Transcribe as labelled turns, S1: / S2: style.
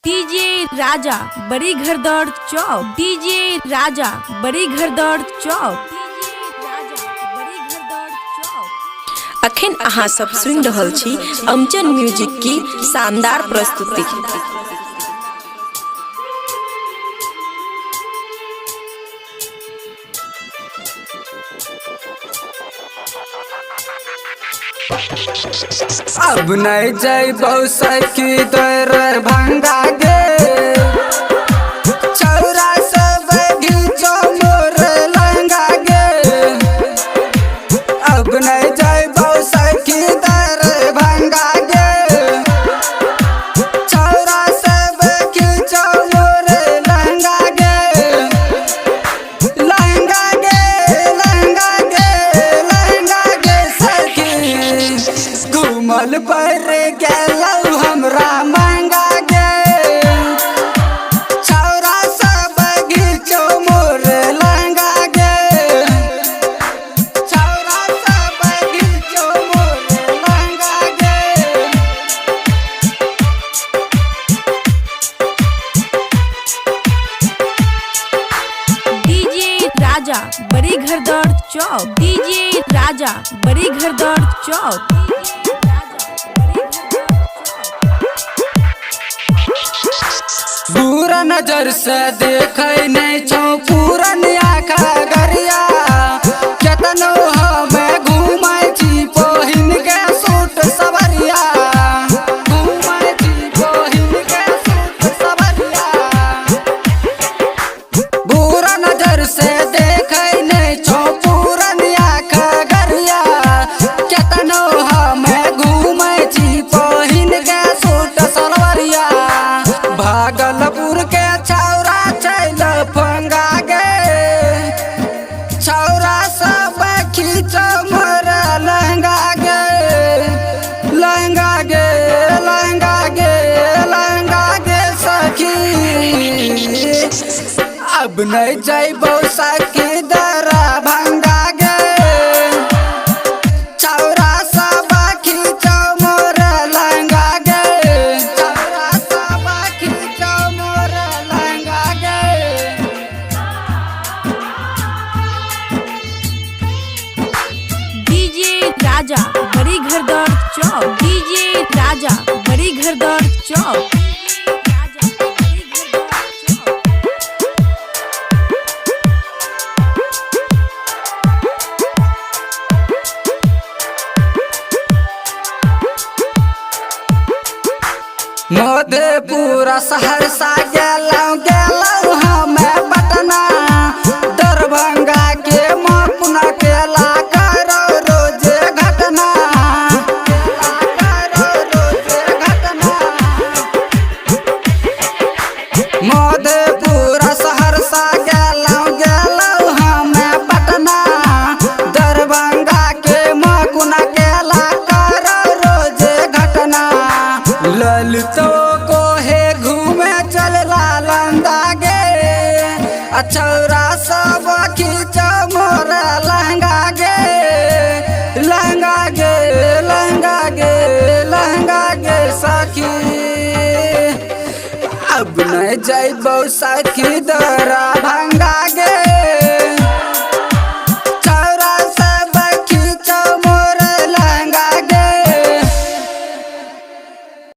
S1: DJ राजा बड़ी घरदौड़ चौक। DJ राजा बड़ी घरदौड़ चौक।
S2: अखन अहाँ सब सुनि रहल छी अमजन म्यूजिक की शानदार प्रस्तुति।
S3: अब नहीं जइबौ सखी तोर भंगा गे छौरा सब घीचो मोर लहंगा गे। अब नहीं जइबौ सखी तोर भंगा गे छौरा सब घीचो मोर लहंगा गे। लहंगा गे लहंगा गे लहंगा गे सखी घूमल पर गेलौ हमरा महंगा गे छौरा सब घीचो मोर लहंगा गे छौरा सब घीचो मोर लहंगा गे।
S1: डीजे राजा बड़ी घरदौड़ चौक। डीजे राजा बड़ी घरदौड़ चौक।
S3: बुरा नजर से देखै नहीं छौ पूरन आँखा गरिया केतनो हमें घूमै छी पहिन के सूट सवरिया घूमै छी पहिन के सूट सवरिया। बुरा नजर से देखै नहीं छौ पूरन आँखा गरिया केतनो हमें घूमै छी पहिन के सूट सवरिया। भागलपुर के छौरा चल फंगा गे छौरा सब खींचो मोर लहंगा गे लहंगा गे लहंगा गे लहंगा गे सखी। अब नहीं जइबौ सखी दरा भंगा गे छौरा सब खींचो मोर लहंगा गे छौरा सब खींचो मोर लहंगा गे।
S1: डीजे राजा बड़ी घरदौड़ चौक। डीजे राजा बड़ी घरदौड़ चौक।
S3: मधेपुरा सहरसा गेलौ हमें पटना दरभंगा के मपुना केला करो रोज घटना करो रोज घटना। मधेपुरा सहरसा गेलौ हमें पटना दरभंगा के मकुना केला करो रोज घटना। ललितो को हे घूमे चल नालंदा गे छौरा सब खींचो मोर लहंगा गे लहंगा गे लहंगा गे लहंगा गे सखी। अब नहीं जइबौ सखी दरा भंगा गे